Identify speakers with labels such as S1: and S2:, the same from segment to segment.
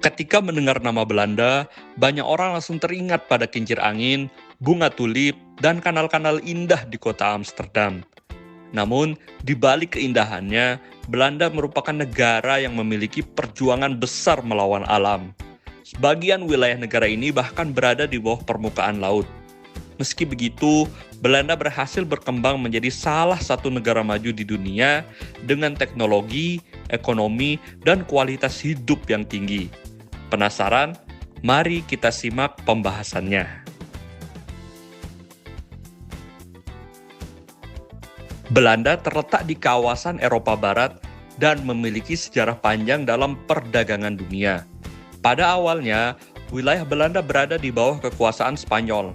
S1: Ketika mendengar nama Belanda, banyak orang langsung teringat pada kincir angin, bunga tulip, dan kanal-kanal indah di kota Amsterdam. Namun, di balik keindahannya, Belanda merupakan negara yang memiliki perjuangan besar melawan alam. Sebagian wilayah negara ini bahkan berada di bawah permukaan laut. Meski begitu, Belanda berhasil berkembang menjadi salah satu negara maju di dunia dengan teknologi, ekonomi, dan kualitas hidup yang tinggi. Penasaran? Mari kita simak pembahasannya. Belanda terletak di kawasan Eropa Barat dan memiliki sejarah panjang dalam perdagangan dunia. Pada awalnya, wilayah Belanda berada di bawah kekuasaan Spanyol.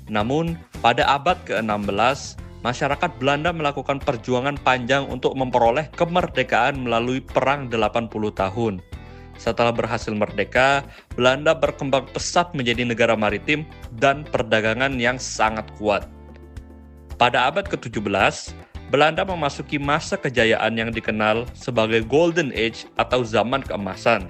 S1: Namun, pada abad ke-16, masyarakat Belanda melakukan perjuangan panjang untuk memperoleh kemerdekaan melalui Perang 80 tahun. Setelah berhasil merdeka, Belanda berkembang pesat menjadi negara maritim dan perdagangan yang sangat kuat. Pada abad ke-17, Belanda memasuki masa kejayaan yang dikenal sebagai Golden Age atau zaman keemasan.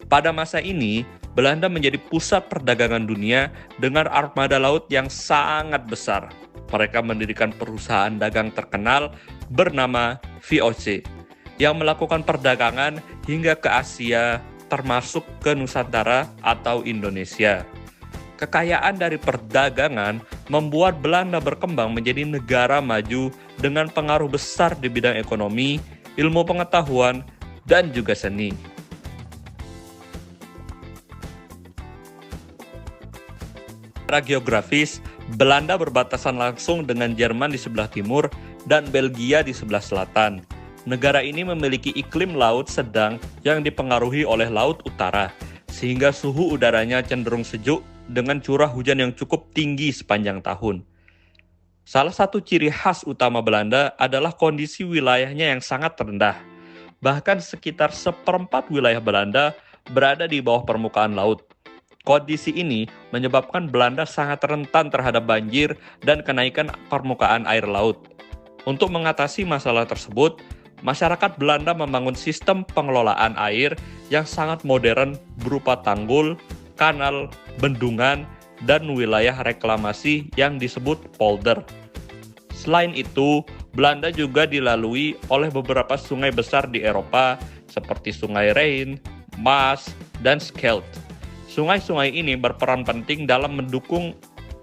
S1: Pada masa ini, Belanda menjadi pusat perdagangan dunia dengan armada laut yang sangat besar. Mereka mendirikan perusahaan dagang terkenal bernama VOC yang melakukan perdagangan hingga ke Asia, termasuk ke Nusantara atau Indonesia. Kekayaan dari perdagangan membuat Belanda berkembang menjadi negara maju dengan pengaruh besar di bidang ekonomi, ilmu pengetahuan, dan juga seni. Secara geografis, Belanda berbatasan langsung dengan Jerman di sebelah timur dan Belgia di sebelah selatan. Negara ini memiliki iklim laut sedang yang dipengaruhi oleh Laut Utara, sehingga suhu udaranya cenderung sejuk dengan curah hujan yang cukup tinggi sepanjang tahun. Salah satu ciri khas utama Belanda adalah kondisi wilayahnya yang sangat rendah. Bahkan sekitar seperempat wilayah Belanda berada di bawah permukaan laut. Kondisi ini menyebabkan Belanda sangat rentan terhadap banjir dan kenaikan permukaan air laut. Untuk mengatasi masalah tersebut, masyarakat Belanda membangun sistem pengelolaan air yang sangat modern berupa tanggul, kanal, bendungan, dan wilayah reklamasi yang disebut polder. Selain itu, Belanda juga dilalui oleh beberapa sungai besar di Eropa seperti Sungai Rhine, Maas, dan Scheldt. Sungai-sungai ini berperan penting dalam mendukung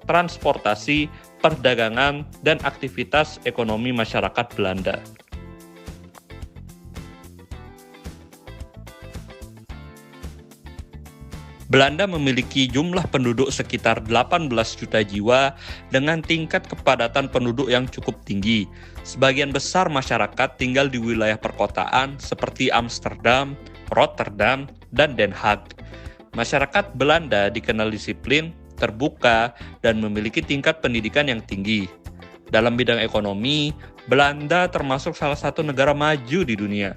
S1: transportasi, perdagangan, dan aktivitas ekonomi masyarakat Belanda. Belanda memiliki jumlah penduduk sekitar 18 juta jiwa dengan tingkat kepadatan penduduk yang cukup tinggi. Sebagian besar masyarakat tinggal di wilayah perkotaan seperti Amsterdam, Rotterdam, dan Den Haag. Masyarakat Belanda dikenal disiplin, terbuka, dan memiliki tingkat pendidikan yang tinggi. Dalam bidang ekonomi, Belanda termasuk salah satu negara maju di dunia.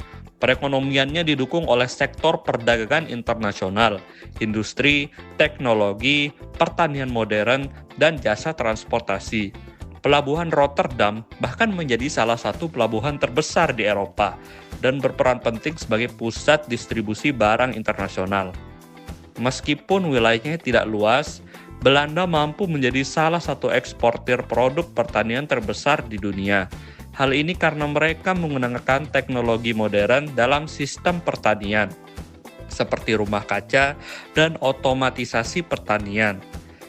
S1: Perekonomiannya didukung oleh sektor perdagangan internasional, industri, teknologi, pertanian modern, dan jasa transportasi. Pelabuhan Rotterdam bahkan menjadi salah satu pelabuhan terbesar di Eropa dan berperan penting sebagai pusat distribusi barang internasional. Meskipun wilayahnya tidak luas, Belanda mampu menjadi salah satu eksportir produk pertanian terbesar di dunia. Hal ini karena mereka menggunakan teknologi modern dalam sistem pertanian, seperti rumah kaca dan otomatisasi pertanian.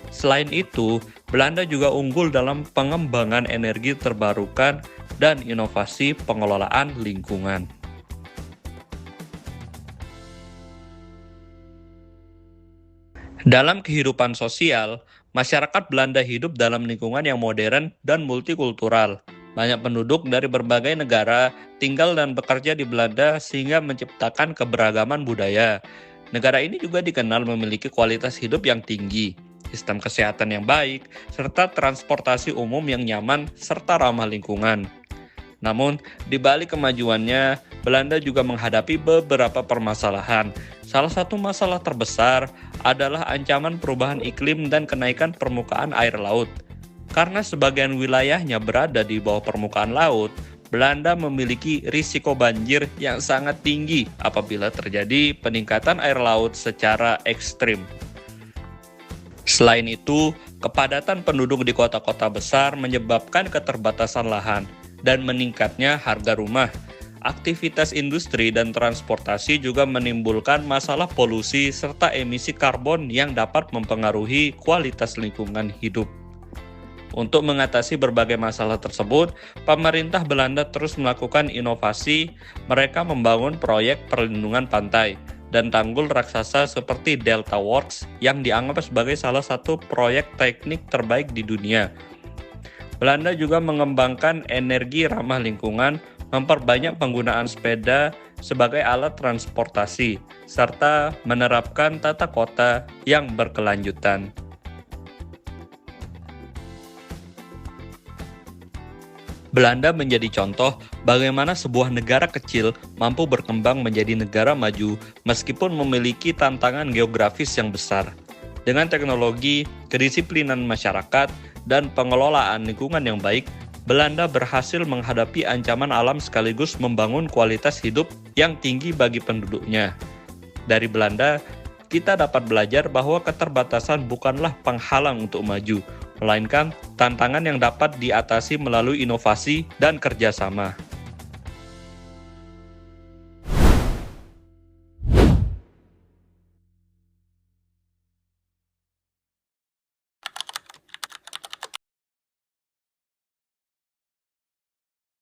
S1: Selain itu, Belanda juga unggul dalam pengembangan energi terbarukan dan inovasi pengelolaan lingkungan. Dalam kehidupan sosial, masyarakat Belanda hidup dalam lingkungan yang modern dan multikultural. Banyak penduduk dari berbagai negara tinggal dan bekerja di Belanda sehingga menciptakan keberagaman budaya. Negara ini juga dikenal memiliki kualitas hidup yang tinggi, sistem kesehatan yang baik, serta transportasi umum yang nyaman serta ramah lingkungan. Namun, di balik kemajuannya, Belanda juga menghadapi beberapa permasalahan. Salah satu masalah terbesar adalah ancaman perubahan iklim dan kenaikan permukaan air laut. Karena sebagian wilayahnya berada di bawah permukaan laut, Belanda memiliki risiko banjir yang sangat tinggi apabila terjadi peningkatan air laut secara ekstrim. Selain itu, kepadatan penduduk di kota-kota besar menyebabkan keterbatasan lahan dan meningkatnya harga rumah. Aktivitas industri dan transportasi juga menimbulkan masalah polusi serta emisi karbon yang dapat mempengaruhi kualitas lingkungan hidup. Untuk mengatasi berbagai masalah tersebut, pemerintah Belanda terus melakukan inovasi. Mereka membangun proyek perlindungan pantai dan tanggul raksasa seperti Delta Works yang dianggap sebagai salah satu proyek teknik terbaik di dunia. Belanda juga mengembangkan energi ramah lingkungan, memperbanyak penggunaan sepeda sebagai alat transportasi, serta menerapkan tata kota yang berkelanjutan. Belanda menjadi contoh bagaimana sebuah negara kecil mampu berkembang menjadi negara maju meskipun memiliki tantangan geografis yang besar. Dengan teknologi, kedisiplinan masyarakat, dan pengelolaan lingkungan yang baik, Belanda berhasil menghadapi ancaman alam sekaligus membangun kualitas hidup yang tinggi bagi penduduknya. Dari Belanda, kita dapat belajar bahwa keterbatasan bukanlah penghalang untuk maju, melainkan tantangan yang dapat diatasi melalui inovasi dan kerjasama.